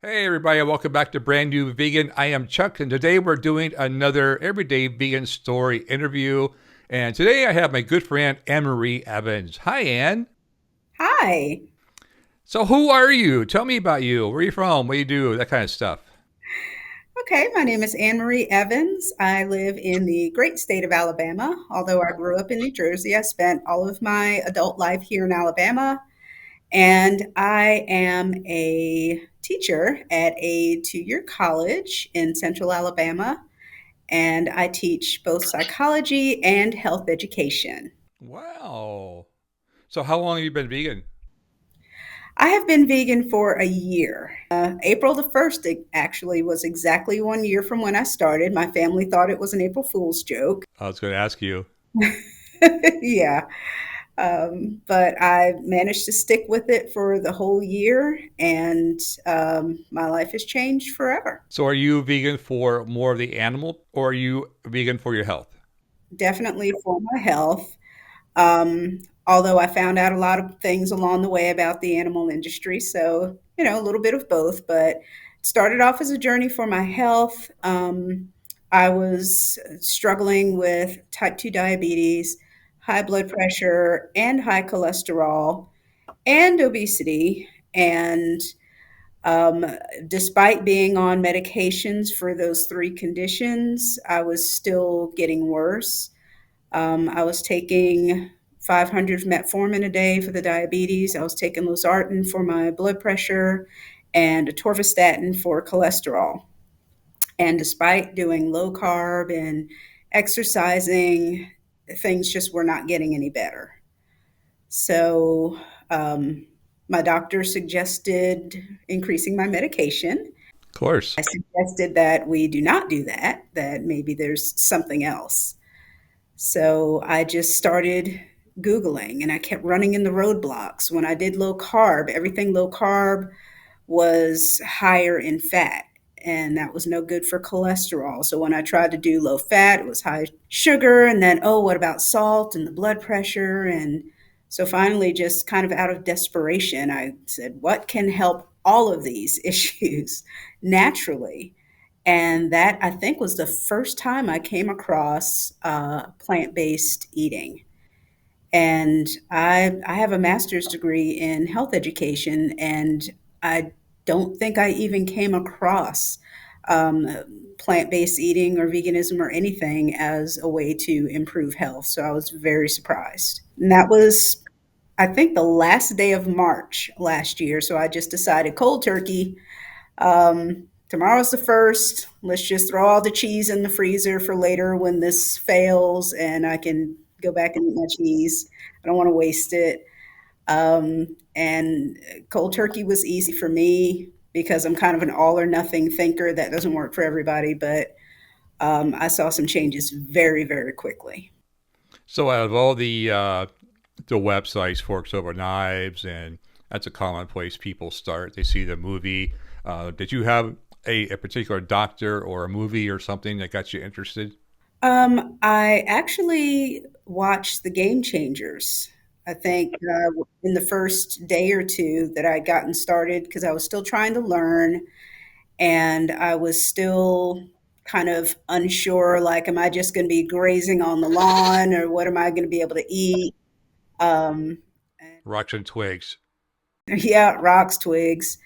Hey everybody, welcome back to Brand New Vegan. I am Chuck, and today we're doing another Everyday Vegan Story interview. And today I have my good friend Anne-Marie Evans. Hi, Anne. Hi. So who are you? Tell me about you. Where are you from? What do you do? That kind of stuff. Okay, my name is Anne Marie Evans. I live in the great state of Alabama. Although I grew up in New Jersey, I spent all of my adult life here in Alabama. And I am a teacher at a 2 year college in central Alabama. And I teach both psychology and health education. Wow. So how long have you been vegan? I have been vegan for a year. April the 1st, it actually was exactly 1 year from when I started. My family thought it was an April Fool's joke. I was going to ask you. Yeah. But I managed to stick with it for the whole year, and my life has changed forever. So are you vegan for more of the animal, or are you vegan for your health? Definitely for my health. Although I found out a lot of things along the way about the animal industry. So, a little bit of both, but it started off as a journey for my health. I was struggling with type 2 diabetes, high blood pressure, and high cholesterol, and obesity. And um, despite being on medications for those three conditions, I was still getting worse. I was taking 500 metformin a day for the diabetes. I was taking losartan for my blood pressure and atorvastatin for cholesterol. And despite doing low carb and exercising, things just were not getting any better. So, my doctor suggested increasing my medication. Of course. I suggested that we do not do that, that maybe there's something else. So I just started Googling and I kept running in the roadblocks. When I did low carb, everything low carb was higher in fat, and that was no good for cholesterol. So when I tried to do low fat, it was high sugar. And then, oh, what about salt and the blood pressure? And so finally, just kind of out of desperation, I said, what can help all of these issues naturally? And that, I think, was the first time I came across plant based eating. And I have a master's degree in health education, and I don't think I even came across um, plant based eating or veganism or anything as a way to improve health. So I was very surprised. And that was, I think, the last day of March last year. So I just decided cold turkey. Tomorrow's the first. Let's just throw all the cheese in the freezer for later when this fails and I can go back and eat my cheese. I don't want to waste it. And cold turkey was easy for me because I'm kind of an all or nothing thinker. That doesn't work for everybody, but I saw some changes very, very quickly. So out of all the websites, Forks Over Knives, and that's a common place people start. They see the movie. Did you have a particular doctor or a movie or something that got you interested? I actually watched the Game Changers. I think in the first day or two that I would gotten started because I was still trying to learn and I was still kind of unsure like, am I just going to be grazing on the lawn or what am I going to be able to eat? Um, Rocks and Twigs. yeah, rocks, twigs.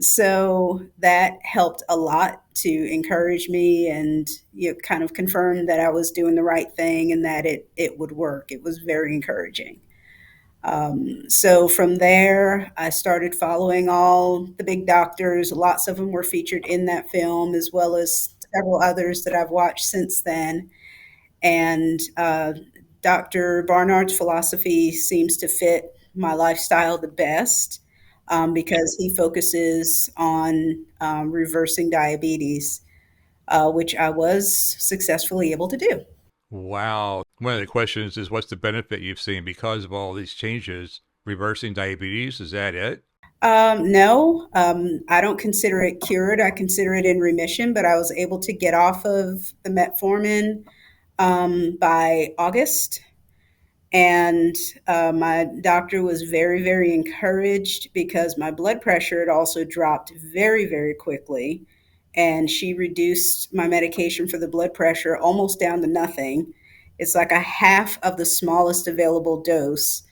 So that helped a lot to encourage me and kind of confirm that I was doing the right thing and that it would work. It was very encouraging. So from there, I started following all the big doctors. Lots of them were featured in that film, as well as several others that I've watched since then. And Dr. Barnard's philosophy seems to fit my lifestyle the best because he focuses on reversing diabetes, which I was successfully able to do. Wow. One of the questions is what's the benefit you've seen because of all these changes? Reversing diabetes, is that it? No, I don't consider it cured. I consider it in remission, but I was able to get off of the metformin by August. And my doctor was very, very encouraged because my blood pressure had also dropped very, very quickly. And she reduced my medication for the blood pressure almost down to nothing. It's like a half of the smallest available dose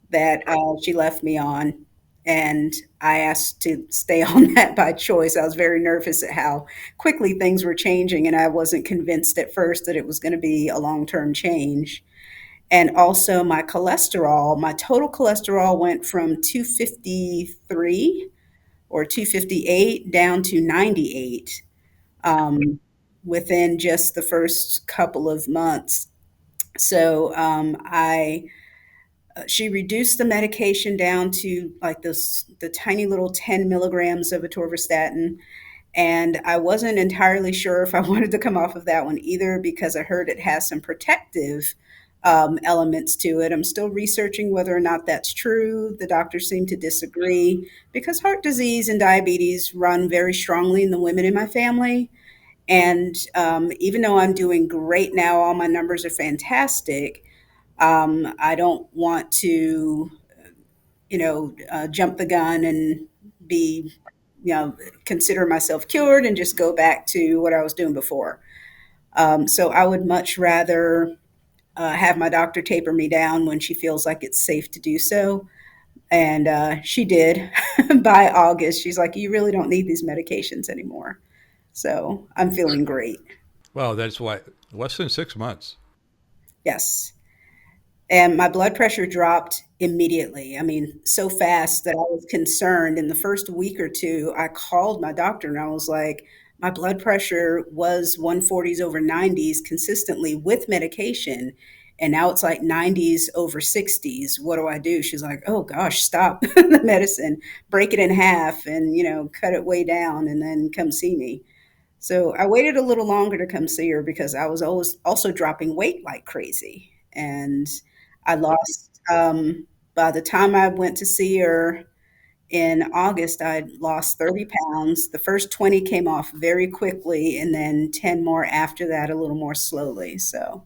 that she left me on. And I asked to stay on that by choice. I was very nervous at how quickly things were changing, and I wasn't convinced at first that it was going to be a long term change. And also, my total cholesterol went from 253 or 258 down to 98 um, within just the first couple of months. So I she reduced the medication down to like the tiny little 10 milligrams of atorvastatin. And I wasn't entirely sure if I wanted to come off of that one either because I heard it has some protective elements to it. I'm still researching whether or not that's true. The doctors seem to disagree because heart disease and diabetes run very strongly in the women in my family. And even though I'm doing great now, all my numbers are fantastic. I don't want to, jump the gun and be, consider myself cured and just go back to what I was doing before. So I would much rather have my doctor taper me down when she feels like it's safe to do so. And she did by August. She's like, you really don't need these medications anymore. So I'm feeling great. Well, that's why less than 6 months. Yes. And my blood pressure dropped immediately. I mean, so fast that I was concerned. In the first week or two, I called my doctor and I was like, my blood pressure was 140s over 90s consistently with medication. And now it's like 90s over 60s. What do I do? She's like, oh gosh, stop the medicine, break it in half and, cut it way down and then come see me. So I waited a little longer to come see her because I was always also dropping weight like crazy. And I lost, by the time I went to see her in August, I'd lost 30 pounds. The first 20 came off very quickly, and then 10 more after that, a little more slowly. So,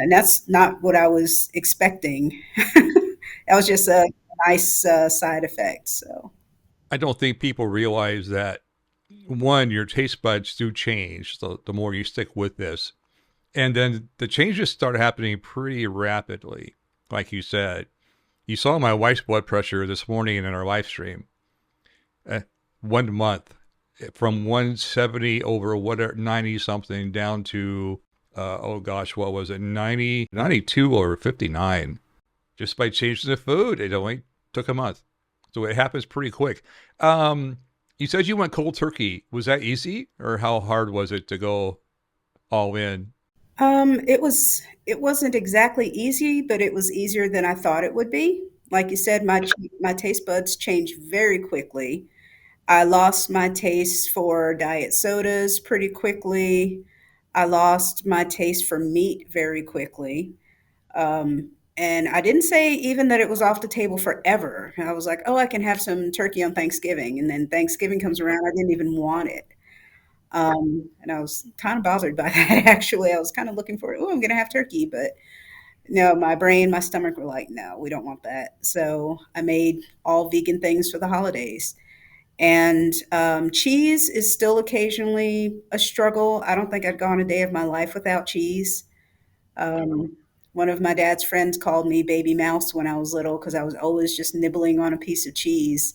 and that's not what I was expecting. That was just a nice side effect. So, I don't think people realize that one, your taste buds do change the more you stick with this. And then the changes start happening pretty rapidly. Like you said, you saw my wife's blood pressure this morning in our live stream. 1 month from 170 over whatever 90 something down to oh gosh, what was it, 90, 92 or 59, just by changing the food. It only took a month, so it happens pretty quick. You said you went cold turkey. Was that easy, or how hard was it to go all in? it wasn't exactly easy, but it was easier than I thought it would be. Like you said, my taste buds changed very quickly. I lost my taste for diet sodas pretty quickly. I lost my taste for meat very quickly. And I didn't say even that it was off the table forever. I was like, oh, I can have some turkey on Thanksgiving. And then Thanksgiving comes around, I didn't even want it. And I was kind of bothered by that, actually. I was kind of looking for, oh, I'm going to have turkey. But no, my brain, my stomach were like, no, we don't want that. So I made all vegan things for the holidays. And cheese is still occasionally a struggle. I don't think I'd gone a day of my life without cheese. Um, One of my dad's friends called me baby mouse when I was little because I was always just nibbling on a piece of cheese.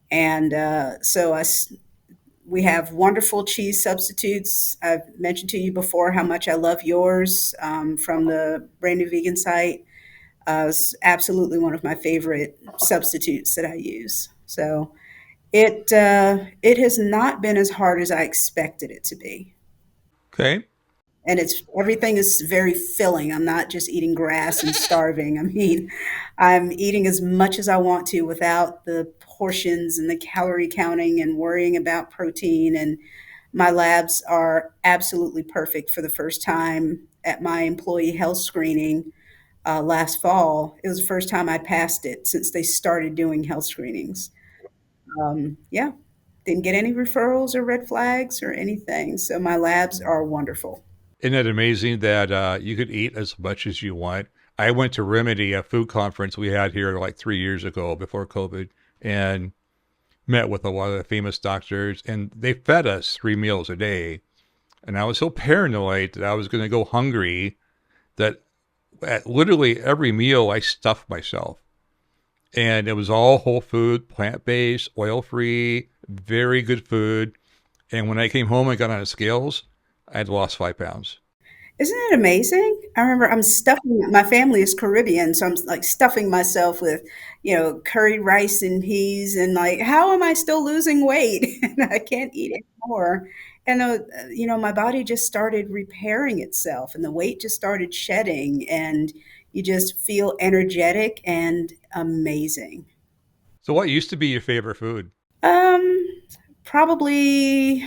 And we have wonderful cheese substitutes. I've mentioned to you before how much I love yours from the Brand New Vegan site. It's absolutely one of my favorite substitutes that I use. So it has not been as hard as I expected it to be. Okay. And it's everything is very filling. I'm not just eating grass and starving. I mean, I'm eating as much as I want to without the portions and the calorie counting and worrying about protein. And my labs are absolutely perfect for the first time at my employee health screening last fall. It was the first time I passed it since they started doing health screenings. Yeah, didn't get any referrals or red flags or anything. So my labs are wonderful. Isn't it amazing that you could eat as much as you want? I went to Remedy, a food conference we had here like 3 years ago before COVID, and met with a lot of the famous doctors, and they fed us 3 meals a day. And I was so paranoid that I was going to go hungry that at literally every meal I stuffed myself. And it was all whole food, plant based, oil free, very good food. And when I came home and got on the scales, I had lost 5 pounds. Isn't it amazing? I remember I'm stuffing, my family is Caribbean, so I'm like stuffing myself with, curry rice and peas, and like, how am I still losing weight? And I can't eat anymore. And, my body just started repairing itself and the weight just started shedding, and you just feel energetic and amazing. So, what used to be your favorite food? Um, Probably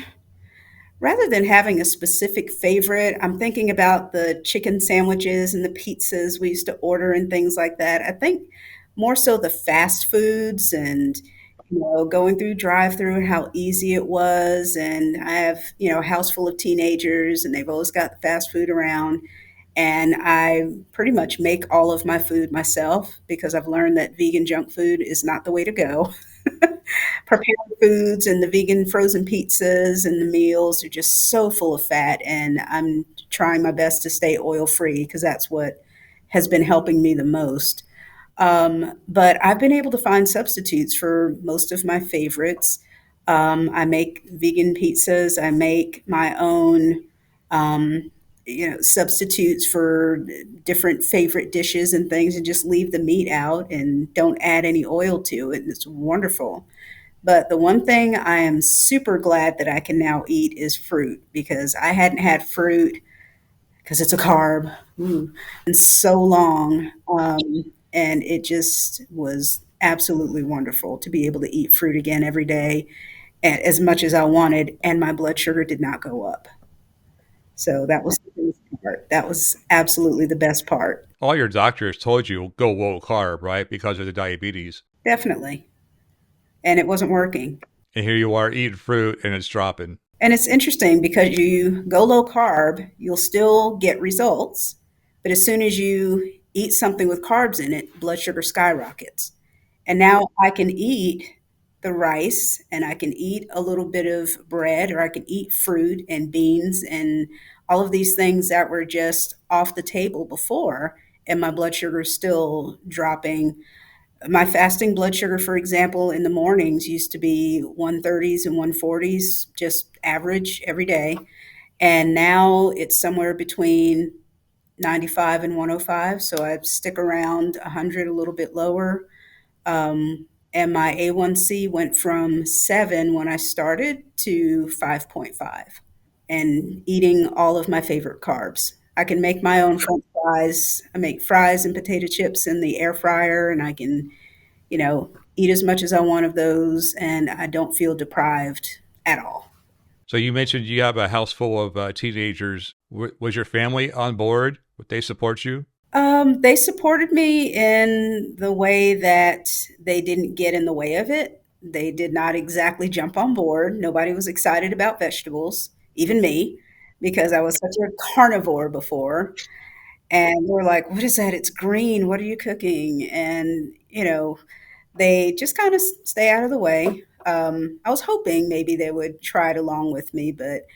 rather than having a specific favorite, I'm thinking about the chicken sandwiches and the pizzas we used to order and things like that. I think more so the fast foods and going through drive-through and how easy it was. And I have a house full of teenagers, and they've always got the fast food around. And I pretty much make all of my food myself because I've learned that vegan junk food is not the way to go. Prepared foods and the vegan frozen pizzas and the meals are just so full of fat, and I'm trying my best to stay oil free because that's what has been helping me the most. But I've been able to find substitutes for most of my favorites. I make vegan pizzas. I make my own, substitutes for different favorite dishes and things, and just leave the meat out and don't add any oil to it. And it's wonderful. But the one thing I am super glad that I can now eat is fruit, because I hadn't had fruit because it's a carb in so long. And it just was absolutely wonderful to be able to eat fruit again every day as much as I wanted, and my blood sugar did not go up. So that was the best part. That was absolutely the best part. All your doctors told you go low carb, right? Because of the diabetes. Definitely. And it wasn't working. And here you are eating fruit and it's dropping. And it's interesting because you go low carb, you'll still get results. But as soon as you eat something with carbs in it, blood sugar skyrockets. And now I can eat the rice, and I can eat a little bit of bread, or I can eat fruit and beans and all of these things that were just off the table before. And my blood sugar is still dropping. My fasting blood sugar, for example, in the mornings used to be 130s and 140s, just average every day. And now it's somewhere between 95 and 105. So I stick around 100, a little bit lower. And my A1C went from 7 when I started to 5.5, and eating all of my favorite carbs. I can make my own French fries. I make fries and potato chips in the air fryer, and I can eat as much as I want of those, and I don't feel deprived at all. So you mentioned you have a house full of teenagers. Was your family on board? Would they support you? They supported me in the way that they didn't get in the way of it. They did not exactly jump on board. Nobody was excited about vegetables, even me, because I was such a carnivore before. And they're like, "What is that? It's green. What are you cooking?" And, they just kind of stay out of the way. I was hoping maybe they would try it along with me, but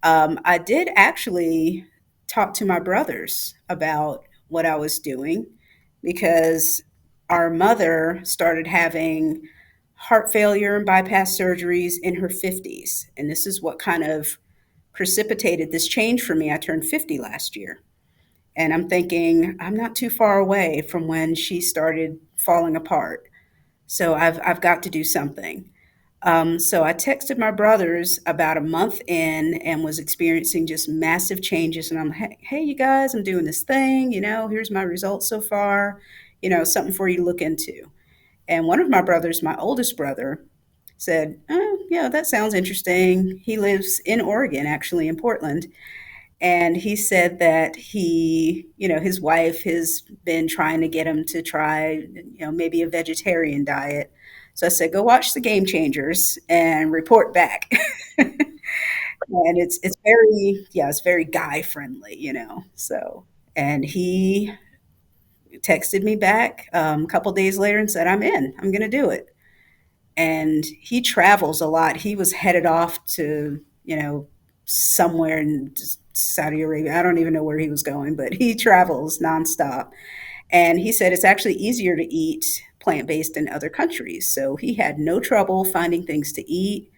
I did actually talk to my brothers about what I was doing, because our mother started having heart failure and bypass surgeries in her 50s. And this is what kind of precipitated this change for me. I turned 50 last year. And I'm thinking, I'm not too far away from when she started falling apart. So I've got to do something. So I texted my brothers about a month in and was experiencing just massive changes. And I'm, hey, you guys, I'm doing this thing. Here's my results so far. Something for you to look into. And one of my brothers, my oldest brother, said, "Oh, yeah, that sounds interesting." He lives in Oregon, actually, in Portland. And he said that his wife has been trying to get him to try, maybe a vegetarian diet. So I said, go watch the Game Changers and report back. And it's very, yeah, it's very guy friendly. So, and he texted me back a couple days later and said, I'm going to do it. And he travels a lot. He was headed off to, somewhere in Saudi Arabia. I don't even know where he was going, but he travels nonstop. And he said it's actually easier to eat plant based in other countries. So he had no trouble finding things to eat.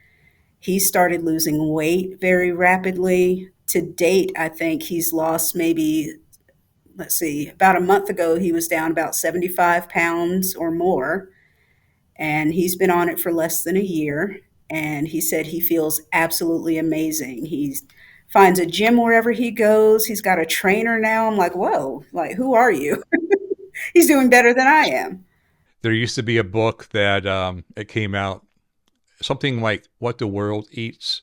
He started losing weight very rapidly. To date, I think he's lost maybe, let's see, about a month ago, he was down about 75 pounds or more. And he's been on it for less than a year. And he said he feels absolutely amazing. He finds a gym wherever he goes. He's got a trainer now. I'm like, whoa, like, who are you? He's doing better than I am. There used to be a book that it came out, something like What the World Eats.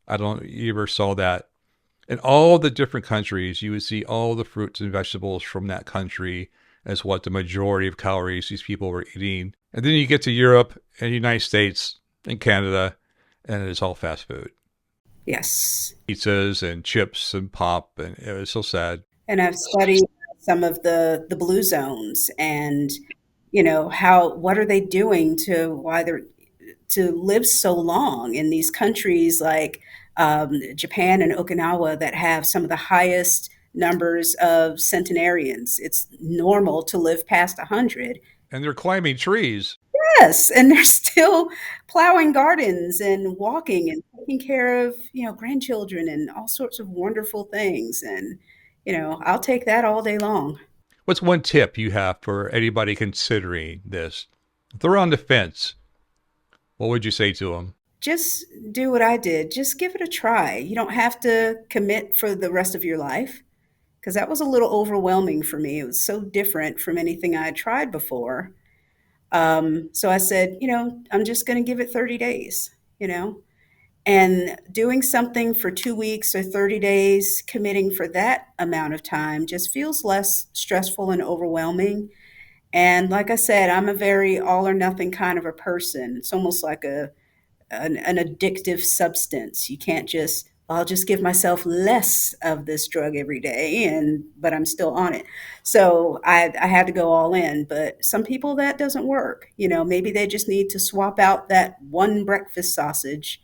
I don't know, you ever saw that? In all the different countries, you would see all the fruits and vegetables from that country as what the majority of calories these people were eating. And then you get to Europe and the United States and Canada, and it's all fast food. Yes. Pizzas and chips and pop, and it was so sad. And I've studied some of the blue zones and, what are they doing to live so long in these countries like Japan and Okinawa that have some of the highest numbers of centenarians. It's normal to live past 100. And they're climbing trees. Yes, and they're still plowing gardens and walking and taking care of, grandchildren and all sorts of wonderful things. And, I'll take that all day long. What's one tip you have for anybody considering this? If they're on the fence, what would you say to them? Just do what I did. Just give it a try. You don't have to commit for the rest of your life because that was a little overwhelming for me. It was so different from anything I had tried before. So I said, I'm just going to give it 30 days, and doing something for 2 weeks or 30 days, committing for that amount of time just feels less stressful and overwhelming. And like I said, I'm a very all or nothing kind of a person. It's almost like an addictive substance. You can't just, I'll just give myself less of this drug every day, but I'm still on it. So I had to go all in. But some people that doesn't work. Maybe they just need to swap out that one breakfast sausage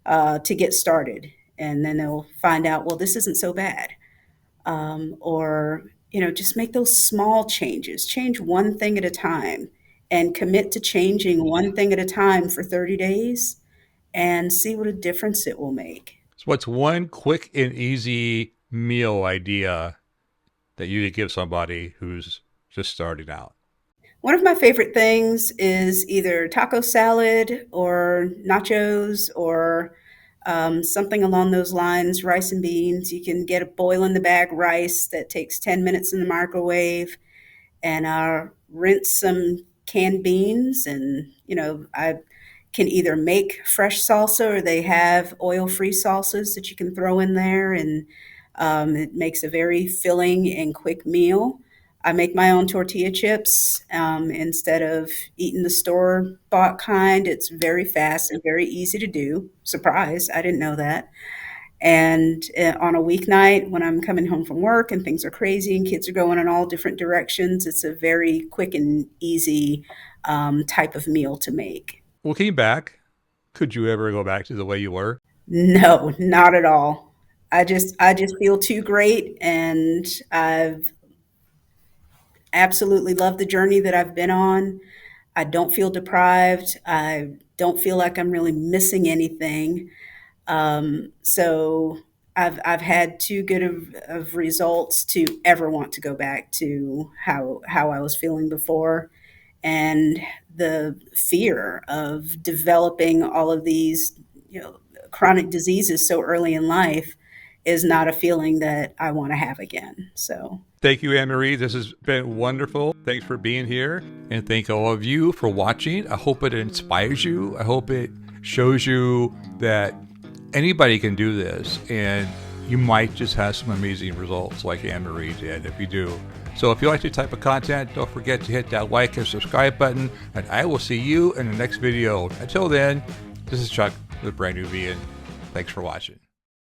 to get started, and then they'll find out, well, this isn't so bad. Or just make those small changes. Change one thing at a time, and commit to changing one thing at a time for 30 days and see what a difference it will make. So what's one quick and easy meal idea that you could give somebody who's just starting out? One of my favorite things is either taco salad or nachos or something along those lines, rice and beans. You can get a boil in the bag rice that takes 10 minutes in the microwave, and rinse some canned beans. And, I can either make fresh salsa, or they have oil-free salsas that you can throw in there, and it makes a very filling and quick meal. I make my own tortilla chips instead of eating the store-bought kind. It's very fast and very easy to do. Surprise, I didn't know that. And on a weeknight when I'm coming home from work and things are crazy and kids are going in all different directions, it's a very quick and easy type of meal to make. Looking back, could you ever go back to the way you were? No, not at all. I just feel too great, and I've absolutely loved the journey that I've been on. I don't feel deprived. I don't feel like I'm really missing anything. So I've had too good of results to ever want to go back to how I was feeling before. And the fear of developing all of these, chronic diseases so early in life is not a feeling that I want to have again. So thank you, Anne-Marie. This has been wonderful. Thanks for being here. And thank all of you for watching. I hope it inspires you. I hope it shows you that anybody can do this, and you might just have some amazing results like Anne-Marie did if you do. So if you like this type of content, don't forget to hit that like and subscribe button, and I will see you in the next video. Until then, this is Chuck with Brand New Vegan. Thanks for watching.